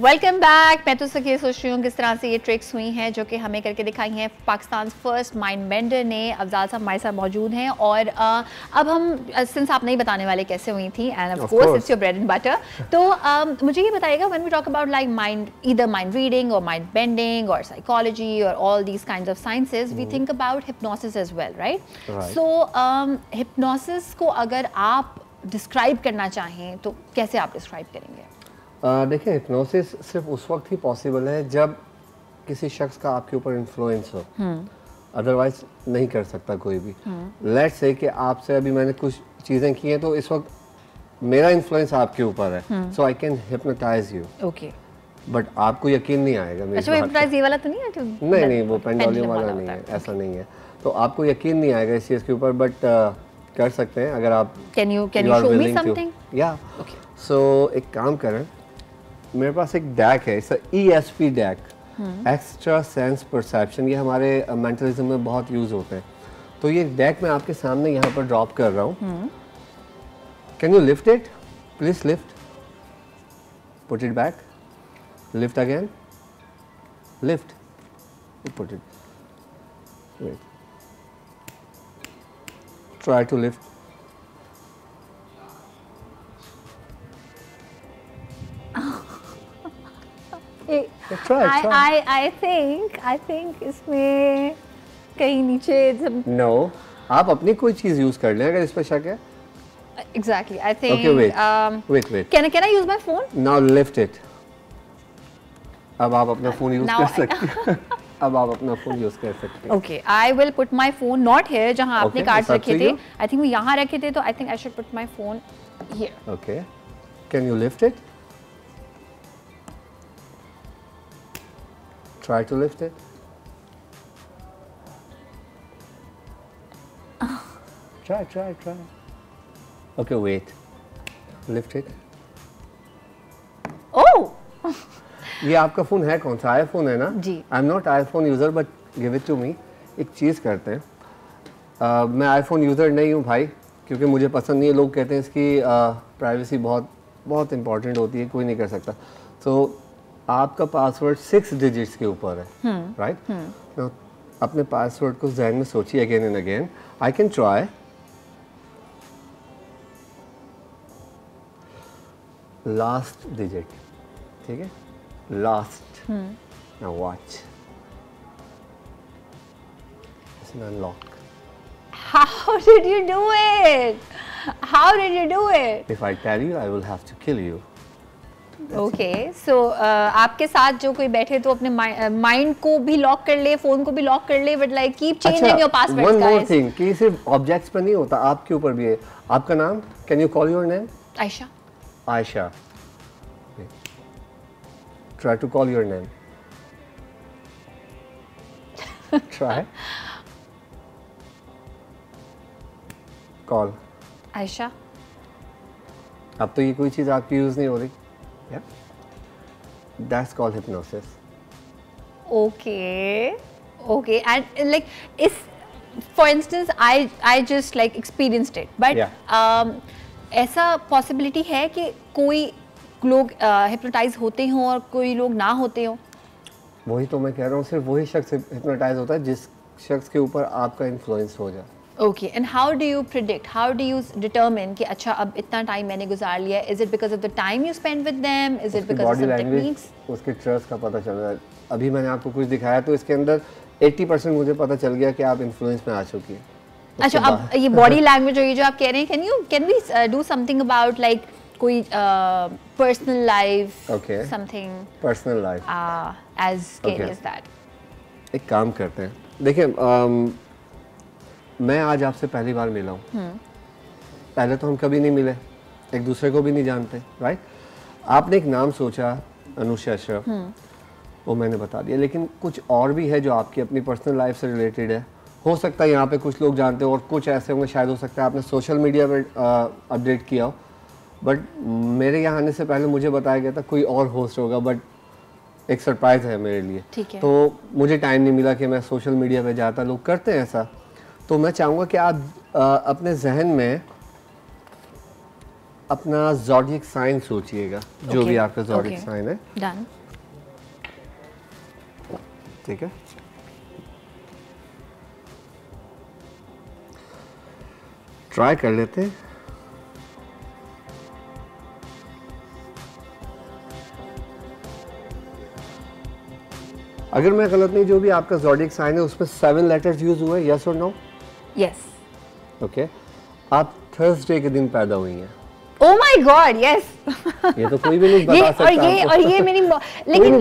Welcome back. मैं तो ये सोच रही हूँ किस तरह से ये ट्रिक्स हुई हैं जो कि हमें करके दिखाई हैं पाकिस्तान फर्स्ट माइंड बेंडर ने। अफजाल साहब हमारे साथ मौजूद हैं, और अब हम सिंस आप नहीं बताने वाले कैसे हुई थी, and of course it's your bread and butter, तो मुझे ये बताइएगा, when we talk about like mind, either mind reading और माइंड बेंडिंग और साइकोलॉजी और all these kinds of sciences, we think about hypnosis as well, right? So hypnosis को अगर आप डिस्क्राइब करना चाहें तो कैसे आप डिस्क्राइब करेंगे? देखिए हिप्नोसिस सिर्फ उस वक्त ही पॉसिबल है जब किसी शख्स का आपके ऊपर इन्फ्लुएंस हो, अदरवाइज नहीं कर सकता कोई भी। लेट्स से कि आपसे अभी मैंने कुछ चीज़ें की हैं तो इस वक्त मेरा इन्फ्लुएंस आपके ऊपर है, so I can hypnotize you. Okay, but आपको यकीन नहीं आएगा मेरी अच्छा बात हिप्नोटाइज ये वाला तो नहीं है जो नहीं नहीं वो पेंडुलम pendulum वाला वाला नहीं होता है, ऐसा नहीं है। तो आपको यकीन नहीं आएगा इस चीज़ के ऊपर, बट कर सकते हैं अगर आप can you are show me willing to- something? या सो एक काम करें, मेरे पास एक डैक है, it's ESP deck, extra sense perception. ये हमारे मेंटलिज्म में बहुत यूज होते हैं। तो ये डैक मैं आपके सामने यहाँ पर ड्रॉप कर रहा हूँ। Can you lift it please? Lift, put it back, lift again, lift, put it, wait, try to lift. Try. I think इसमें कहीं नीचे सब No, आप अपनी कोई चीज यूज कर लें अगर इस पर शक है। exactly I think Okay, wait. Can I use my phone? Now lift it. अब आप अपना फोन यूज Now कर सकते हैं। अब आप अपना फोन यूज कर सकते हैं। Okay, I will put my phone not here जहाँ आपने Okay, कार्ड्स it's up रखे to थे। you. I think वो यहाँ रखे थे तो I think I should put my phone here. Okay. Can you lift it? Try to lift it. Try. Okay, wait. Lift it. Oh, ये आपका फ़ोन है कौन सा? आईफोन है ना? जी। I am not iPhone user but give it to me. एक चीज़ करते हैं, मैं आईफोन यूज़र नहीं हूँ भाई, क्योंकि मुझे पसंद नहीं है। लोग कहते हैं इसकी प्राइवेसी बहुत इंपॉर्टेंट होती है, कोई नहीं कर सकता। तो आपका पासवर्ड 6 डिजिट्स के ऊपर है, राइट? तो अपने पासवर्ड को जहन में सोचिए again and again. I can try. Last digit, ठीक है? लास्ट। नाउ वॉच, इसमें unlock. how did you do it? How did you do it? If I tell you, I will have to kill you. Okay, so आपके साथ जो कोई बैठे तो अपने माइंड को भी लॉक कर ले, फोन को भी लॉक कर ले, but like keep changing your passwords one more guys. thing, कि सिर्फ ऑब्जेक्ट्स पर नहीं होता, आपके ऊपर भी है। आपका नाम, can you call your name? Ayesha, Aisha. Try to call your name. Try. Call. Ayesha, अब तो ये कोई चीज़ आपकी यूज़ नहीं हो रही। Yeah. That's called hypnosis. okay, and like is for instance I just like experienced it, but Yeah. ऐसा पॉसिबिलिटी है कि कोई लोग हिप्नोटाइज होते हों और कोई लोग ना होते हों? वही तो मैं कह रहा हूँ, सिर्फ वही शख्स हिप्नोटाइज होता है जिस शख्स के ऊपर आपका इन्फ्लुएंस हो जाए। Okay, and how do you predict, how do you determine कि अच्छा अब इतना टाइम मैंने गुजार लिया? Is it because of the time you spend with them? Is it because of body some language, techniques? उसके ट्रस्ट का पता चल रहा है। अभी मैंने आपको कुछ दिखाया तो इसके अंदर 80% मुझे पता चल गया कि आप इन्फ्लुएंस में आ चुकी हैं। अच्छा, अब ये बॉडी लैंग्वेज और ये जो आप कह रहे हैं, can we do something about like कोई personal life, Okay. Something personal life, as scary Okay. as that? एक काम करते हैं, देखिए मैं आज आपसे पहली बार मिला हूँ। पहले तो हम कभी नहीं मिले, एक दूसरे को भी नहीं जानते, राइट? आपने एक नाम सोचा, अनुषा अशरफ, वो मैंने बता दिया, लेकिन कुछ और भी है जो आपकी अपनी पर्सनल लाइफ से रिलेटेड है। हो सकता है यहाँ पे कुछ लोग जानते हो और कुछ ऐसे होंगे, शायद हो सकता है आपने सोशल मीडिया पे अपडेट किया हो, बट मेरे यहाँ आने से पहले मुझे बताया गया था कोई और होस्ट होगा, बट एक सरप्राइज़ है मेरे लिए। ठीक है। तो मुझे टाइम नहीं मिला कि मैं सोशल मीडिया पे जाता, लोग करते हैं ऐसा। तो मैं चाहूँगा कि आप अपने जहन में अपना ज़ोडिएक साइन सोचिएगा, जो भी आपका ज़ोडिएक साइन है। डन। ठीक है, ट्राई कर लेते हैं। अगर मैं गलत नहीं, जो भी आपका ज़ोडिएक साइन है उसमें 7 लेटर्स यूज हुए, यस और नो? यस। ओके। आप थर्सडे के दिन पैदा हुई हैं, Oh my God, yes. ये तो कोई भी नहीं बता सकता। और ये मेरी लेकिन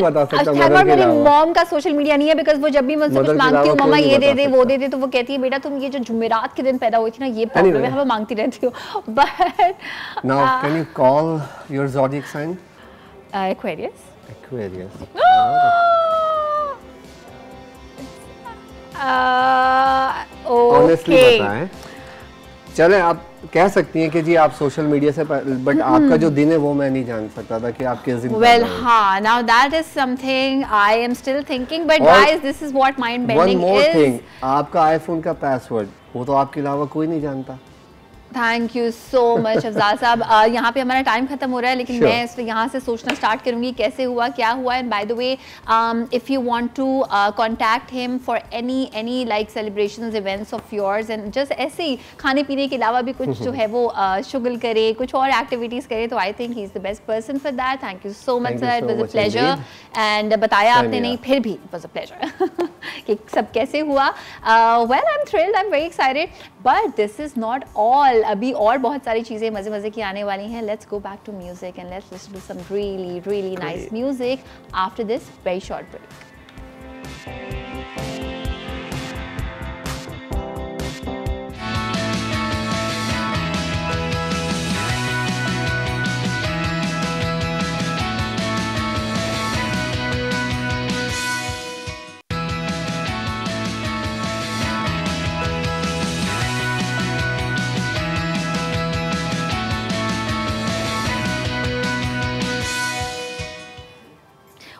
मेरी मॉम का सोशल मीडिया नहीं है, बिकॉज वो जब भी मुझसे कुछ मांगती हूँ, मम्मा ये दे दे वो दे दे, तो वो कहती है बेटा तुम ये जो जुमेरात के दिन पैदा हुई थी ना, ये प्रॉब्लम है, हमें मांगती रहती हो। But now can you call your zodiac sign? Aquarius. Aquarius. Honestly बताएं, चलें आप कह सकती हैं कि जी आप सोशल मीडिया से, बट आपका जो दिन है वो मैं नहीं जान सकता था कि आप किस दिन। Well, हाँ, now that is something I am still thinking, but guys, this is what mind bending is. One more thing, आपका आईफोन का पासवर्ड वो तो आपके अलावा कोई नहीं जानता। Thank you so much Afzal साहब। यहाँ पे हमारा टाइम खत्म हो रहा है, लेकिन मैं इस यहाँ से सोचना स्टार्ट करूँगी कैसे हुआ क्या हुआ। And by the way, if you want to contact him for any like celebrations events of yours and just ऐसे ही खाने पीने के अलावा भी कुछ जो है वो शुगल करे, कुछ और एक्टिविटीज़ करे, तो I think he is the best person for that. Thank you so much sir, it was a pleasure. And बताया आपने नहीं, फिर भी इट वाज अ प्लेजर कि सब कैसे हुआ। Well, I am thrilled, I am very excited, but this is not all. अभी और बहुत सारी चीज़ें मज़े मज़े की आने वाली हैं। Let's go back to music and let's listen to some really nice music after this very short break.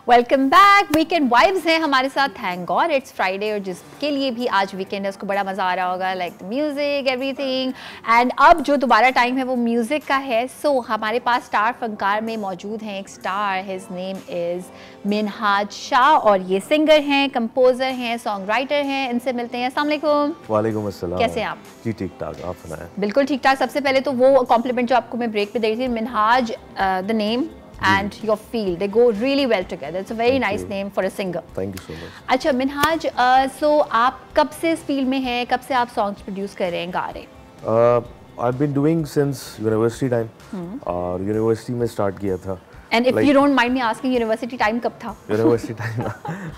Welcome back. Weekend vibes हैं हमारे साथ, थैंक गॉड इट्स फ्राइडे, और जिसके लिए भी आज वीकेंड है उसको बड़ा मज़ा आ रहा होगा, लाइक म्यूज़िक एवरीथिंग। एंड अब जो दोबारा टाइम है वो म्यूज़िक का है। सो हमारे पास स्टार फनकार में मौजूद हैं एक star, his name is Minhaj Shah, और ये सिंगर हैं, कंपोज़र हैं, सॉन्ग राइटर हैं। इनसे मिलते हैं। अस्सलाम वालेकुम। वालेकुम अस्सलाम। कैसे हैं आप? जी ठीक ठाक, आप सुनाएं? बिल्कुल ठीक ठाक। सबसे पहले तो वो कॉम्प्लीमेंट जो आपको मैं ब्रेक पे दे रही थी, Minhaj the name and your field, they go really well together. It's a very nice name for a singer. Thank you so much. अच्छा मिनहाज, so आप कब से इस फील्ड में हैं, कब से आप सॉन्ग्स प्रोड्यूस कर रहे हैं, गा रहे हैं? I've been doing since university time, और यूनिवर्सिटी में स्टार्ट किया था। And if you don't mind me asking, university time कब था? University time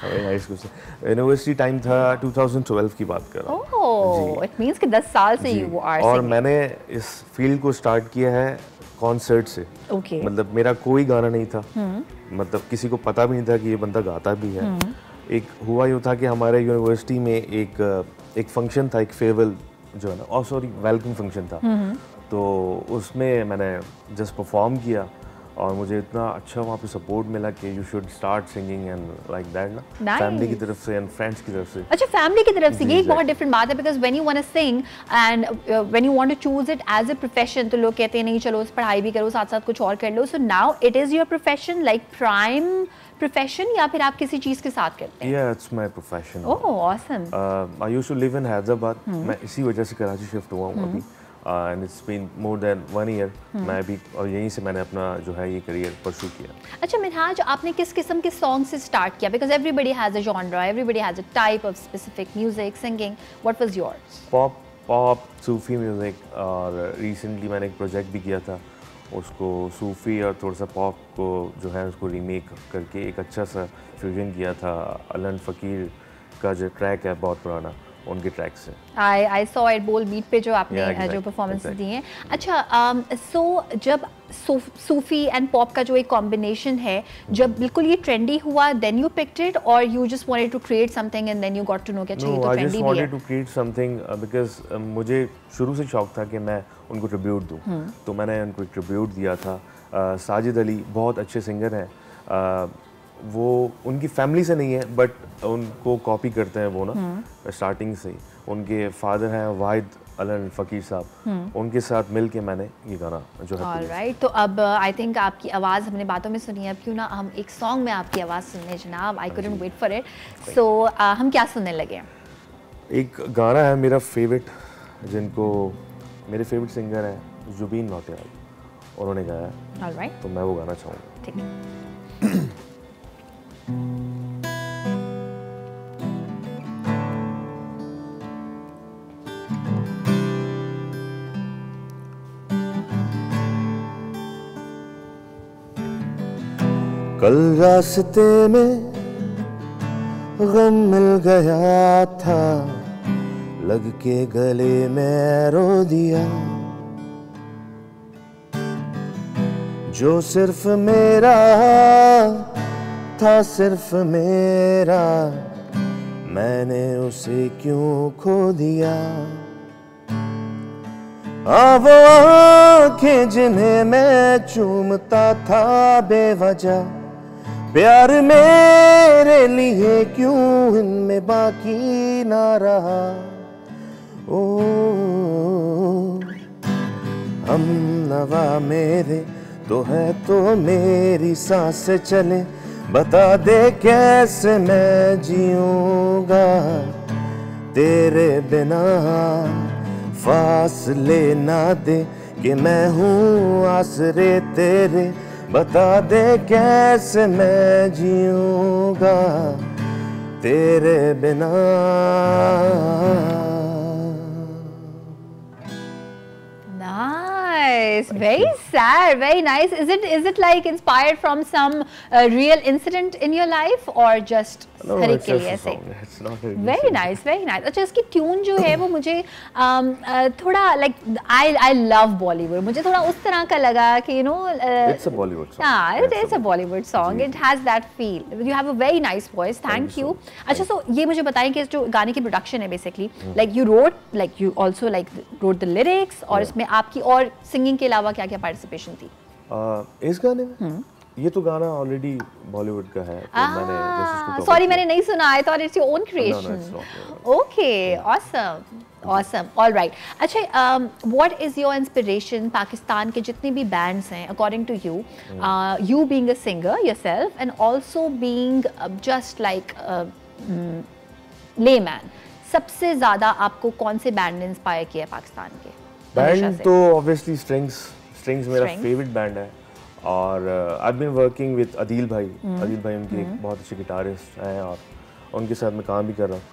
very nice question. University time था 2012 की बात कर रहा हूँ। Oh, it means कि 10 साल से you are और singing. मैंने इस फील्ड को स्टार्ट किया है कॉन्सर्ट से। मतलब मेरा कोई गाना नहीं था, मतलब किसी को पता भी नहीं था कि ये बंदा गाता भी है। एक हुआ यूँ था कि हमारे यूनिवर्सिटी में एक फंक्शन था, एक फेयरवेल जो है ना, सॉरी वेलकम फंक्शन था, तो उसमें मैंने जस्ट परफॉर्म किया और मुझे इतना अच्छा वहाँ पे सपोर्ट मिला कि you should start singing and like that ना, फैमिली की तरफ से एंड फ्रेंड्स की तरफ से। अच्छा, फैमिली की तरफ से, ये एक बहुत डिफरेंट बात है, because when you want to sing and when you want to choose it as a profession, तो लोग कहते हैं नहीं चलो पढ़ाई भी करो साथ साथ कुछ और कर लो। So now it is your profession, like prime profession, या फिर आप किसी चीज के साथ करते हैं? Yeah, it's my profession. Oh, awesome. I used to live in Hyderabad. मैं इसी वजह से कराची शिफ्ट हुआ हूँ अभी, and it's been more than 1 year। मैं अभी और यहीं से मैंने अपना जो है ये करियर परस्यू किया। अच्छा मिनहाज, आपने किस किस्म के सॉन्ग से स्टार्ट किया? Because everybody has a genre, everybody has a type of specific music, singing. What was yours? Pop Sufi music, और रिसेंटली मैंने एक प्रोजेक्ट भी किया था, उसको सूफी और थोड़ा सा पॉप को जो है उसको रीमेक करके एक अच्छा सा फ्यूजन किया था। अलन फ़कीर का जो ट्रैक है बहुत पुराना, उनके ट्रैक से आई सॉ इट बोल बीट पे जो आपने जो परफॉर्मेंसेस दी हैं। अच्छा, सो जब सूफी एंड पॉप का जो एक कॉम्बिनेशन है, जब बिल्कुल ये ट्रेंडी हुआ, देन यू पिक्ड इट, और you just wanted to create something and then you got to know कि अच्छा ये तो ट्रेंडी भी है? I just wanted to create something because मुझे शुरू से शौक था कि मैं उनको ट्रिब्यूट दूं, तो मैंने उनको ट्रिब्यूट दिया था। साजिद अली बहुत अच्छे सिंगर हैं, वो उनकी फैमिली से नहीं है बट उनको कॉपी करते हैं वो ना स्टार्टिंग से ही। उनके फादर हैं वाहिद अलन फ़कीर साहब, उनके साथ मिल के मैंने ये गाना जो है। ऑलराइट, तो अब आई थिंक आपकी आवाज़ हमने बातों में सुनी है, अब क्यों ना हम एक सॉन्ग में आपकी आवाज़ सुनने जनाब। I couldn't wait for it. So हम क्या सुनने लगे? एक गाना है मेरा फेवरेट, जिनको मेरे फेवरेट सिंगर हैं जुबीन नौटियाल, उन्होंने गाया है। ऑलराइट, तो मैं वो गाना चाहूँगा। ठीक है। कल रास्ते में गम मिल गया था, लग के गले में रो दिया। जो सिर्फ मेरा था, सिर्फ मेरा, मैंने उसे क्यों खो दिया। वो आँखें जिन्हें मैं चूमता था बेवजह, प्यार मेरे लिए क्यों इनमें बाकी ना रहा। ओ हम नवा मेरे तो है तो मेरी सांस चले, बता दे कैसे मैं जीऊंगा तेरे बिना। फासले ना दे कि मैं हूँ आसरे तेरे, बता दे कैसे मैं जीऊंगा तेरे बिना। Nice, very sad, very nice. Is it like inspired from some real incident in your life or just हर एक के लिए ऐसे? Very nice, very nice. अच्छा, इसकी ट्यून जो है वो मुझे थोड़ा like I love Bollywood. मुझे थोड़ा उस तरह का लगा कि you know it's a Bollywood song. Yeah, it is a Bollywood song. It has that feel. You have a very nice voice. Thank you. अच्छा, so ये मुझे बताएं कि जो गाने की प्रोडक्शन है basically, like you also wrote the lyrics और इसमें आपकी और सिंगिंग के अलावा क्या क्या पार्टिसिपेशन थी? इस गाने में ये तो गाना ऑलरेडी बॉलीवुड का है, तो मैंने जैसे उसको सॉरी मैंने नहीं सुना, I thought it's your own creation. Okay, awesome, awesome, alright. अच्छा, what is your inspiration? Pakistan के जितने भी बैंड्स हैं according to you, you being a singer yourself and also being just like layman, सबसे ज्यादा आपको कौन से बैंड ने इंस्पायर किया पाकिस्तान के? बैंड तो ऑब्वियसली स्ट्रिंग्स मेरा फेवरेट बैंड है, और I been working with Adeel भाई उनके एक बहुत अच्छे गिटारिस्ट हैं और उनके साथ मैं काम भी कर रहा हूँ।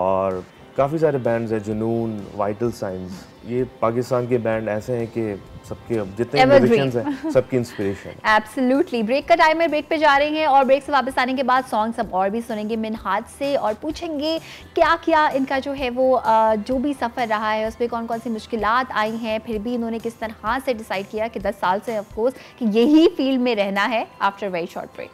और काफ़ी सारे बैंड्स हैं, जुनून, वाइटल साइंस, ये पाकिस्तान के बैंड ऐसे हैं कि सबके जितने म्यूजिशियंस हैं सबकी इंस्पिरेशन है। एब्सोल्युटली। ब्रेक का टाइम है, ब्रेक पे जा रहे हैं और ब्रेक से वापस आने के बाद सॉन्ग सब और भी सुनेंगे मिनहाज से और पूछेंगे क्या क्या इनका जो है वो जो भी सफ़र रहा है उसमें कौन कौन सी मुश्किलात आई हैं, फिर भी इन्होंने किस तरह से डिसाइड किया कि 10 साल से ऑफकोर्स कि यही फील्ड में रहना है। After very short break.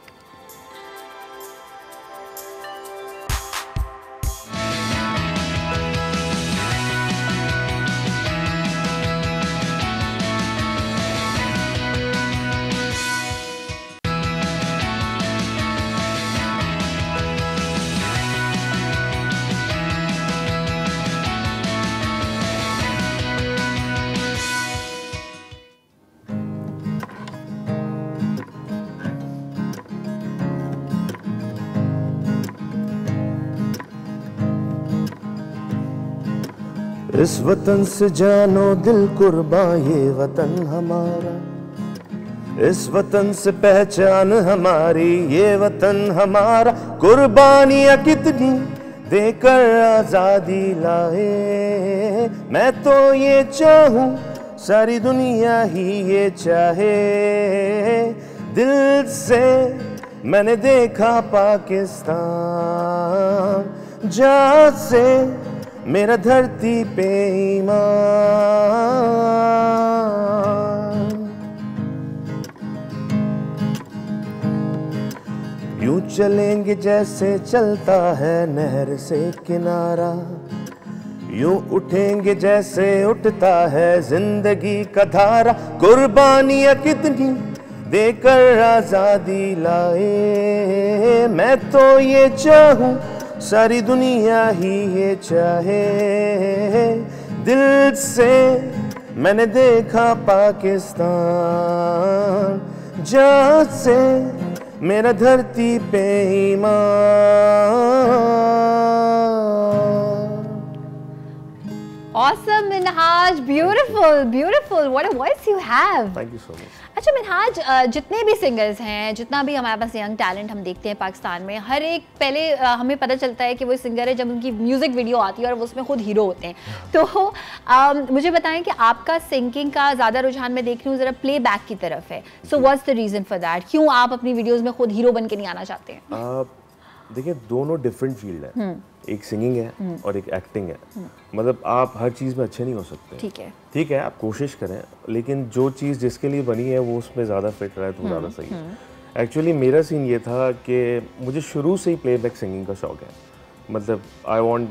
इस वतन से जानो दिल कुर्बान ये वतन हमारा, इस वतन से पहचान हमारी ये वतन हमारा। कुर्बानियाँ कितनी देकर आजादी लाए, मैं तो ये चाहूँ सारी दुनिया ही ये चाहे। दिल से मैंने देखा पाकिस्तान, जहाँ से मेरा धरती पे ईमान। यूं चलेंगे जैसे चलता है नहर से किनारा, यूं उठेंगे जैसे उठता है जिंदगी का धारा। कुर्बानियाँ कितनी देकर आजादी लाए, मैं तो ये चाहूँ सारी दुनिया ही ये चाहे। दिल से मैंने देखा पाकिस्तान, जहाँ से मेरा धरती पे ईमान। Awesome, Minhaj. Beautiful, beautiful. What a voice you have. Thank you so much. अच्छा मिनहाज, जितने भी सिंगर्स हैं, जितना भी हमारे पास यंग टैलेंट हम देखते हैं पाकिस्तान में, हर एक पहले हमें पता चलता है कि वो सिंगर है जब उनकी म्यूजिक वीडियो आती है और वो उसमें खुद हीरो होते हैं। तो मुझे बताएं कि आपका सिंगिंग का ज़्यादा रुझान मैं देख रही हूँ ज़रा प्लेबैक की तरफ है। So what's the reason for that? क्यों आप अपनी वीडियोस में खुद हीरो बन के नहीं आना चाहते हैं? देखिए, दोनों डिफरेंट फील्ड है। एक सिंगिंग है और एक एक्टिंग है। मतलब आप हर चीज़ में अच्छे नहीं हो सकते। ठीक है, आप कोशिश करें, लेकिन जो चीज़ जिसके लिए बनी है वो उसमें ज़्यादा फिट रहे तो ज़्यादा सही है। एक्चुअली मेरा सीन ये था कि मुझे शुरू से ही प्लेबैक सिंगिंग का शौक है। मतलब आई वांट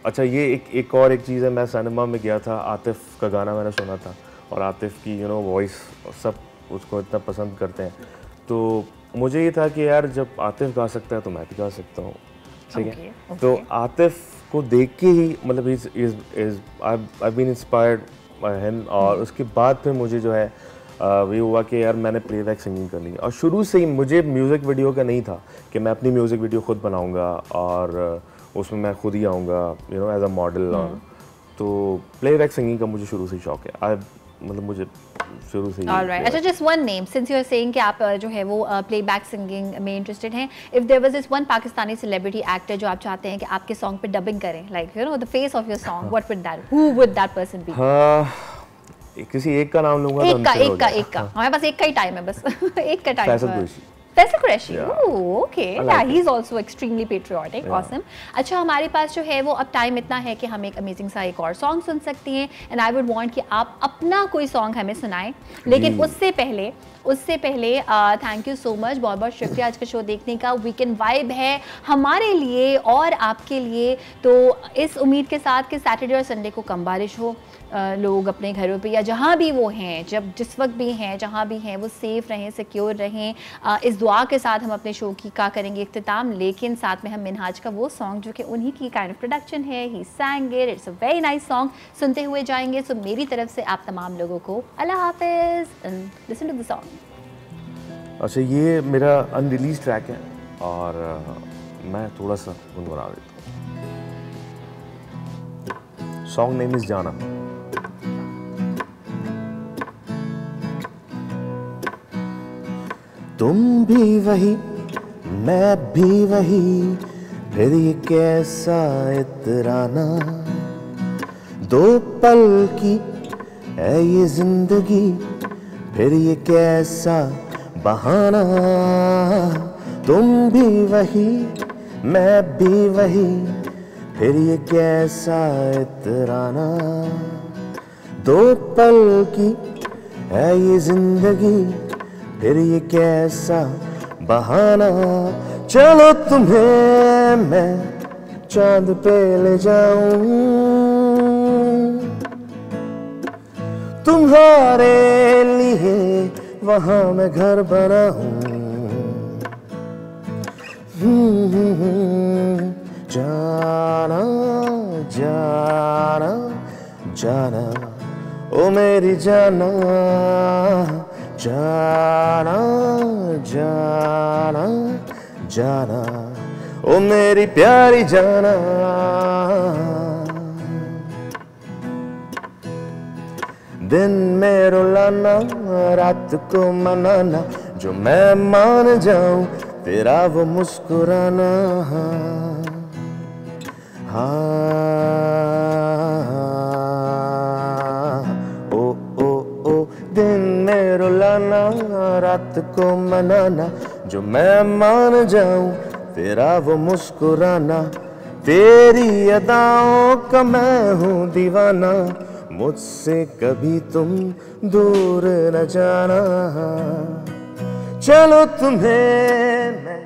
अच्छा, ये एक और चीज़ है, मैं सिनेमा में गया था, आतिफ का गाना मैंने सुना था और आतिफ की वॉइस सब उसको इतना पसंद करते हैं, तो मुझे ये था कि यार जब आतिफ गा सकता है तो मैं भी गा सकता हूँ। ठीक है, तो आतिफ को देख के ही मतलब I been inspired by him, और उसके बाद फिर मुझे जो है ये हुआ कि यार मैंने प्लेबैक सिंगिंग करनी है। और शुरू से ही मुझे म्यूज़िक वीडियो का नहीं था कि मैं अपनी म्यूज़िक वीडियो खुद बनाऊंगा और उसमें मैं खुद ही आऊँगा एज अ मॉडल। और तो प्लेबैक सिंगिंग का मुझे शुरू से ही शौक है। मतलब मुझे शुरू से ही। Alright. अच्छा, just one name, since you are saying कि आप जो है वो प्लेबैक सिंगिंग में इंटरेस्टेड हैं, if there was this one Pakistani celebrity actor जो आप चाहते हैं कि आपके सॉन्ग पे डबिंग करें, like the face of your song, what would that person be? किसी एक का नाम लूंगा। एक का हमारे पास एक का ही टाइम है बस। एक का टाइम है। Faisal Qureshi, okay, he is also extremely patriotic, awesome. अच्छा, हमारे पास जो है वो अब टाइम इतना है कि हम एक अमेजिंग सा एक और सॉन्ग सुन सकती हैं, एंड आई वुड वांट कि आप अपना कोई सॉन्ग हमें सुनाएं, लेकिन उससे पहले थैंक यू सो मच, बहुत बहुत शुक्रिया आज का शो देखने का। वीकेंड वाइब है हमारे लिए और आपके लिए, तो इस उम्मीद के साथ कि सैटरडे और संडे को कम बारिश हो, लोग अपने घरों पे या जहाँ भी वो हैं, जब जिस वक्त भी हैं, जहाँ भी हैं, वो सेफ़ रहें, सिक्योर रहें। इस दुआ के साथ हम अपने शो की का करेंगे इख्तिताम, लेकिन साथ में हम मिनहाज का वो सॉन्ग जो कि उन्हीं की काइंड ऑफ प्रोडक्शन है, ही sang it, it's a very nice song, सुनते हुए जाएंगे। सो मेरी तरफ से आप तमाम लोगों को अल्लाह हाफिज़, and listen to the song. अच्छा, ये मेरा अनरिलीज ट्रैक है और मैं थोड़ा सा गुनगुना देता हूँ। सॉन्ग नेम इज जाना। तुम भी वही, मैं भी वही, फिर ये कैसा इतराना, दो पल की है ये जिंदगी, फिर ये कैसा बहाना। तुम भी वही, मैं भी वही, फिर ये कैसा इतराना, दो पल की है ये जिंदगी, फिर ये कैसा बहाना। चलो तुम्हें मैं चांद पे ले जाऊं, तुम्हारे लिए वहां मैं घर बनाऊं। जाना जाना जाना ओ मेरी जाना, जाना जाना जाना ओ मेरी प्यारी जाना। दिन में रुलाना, रात को मनाना, जो मैं मान जाऊं तेरा वो मुस्कुराना। दिन में रुलाना, रात को मनाना, जो मैं मान जाऊं तेरा वो मुस्कुराना। तेरी अदाओं का मैं हूँ दीवाना, मुझसे कभी तुम दूर न जाना। चलो तुम्हें मैं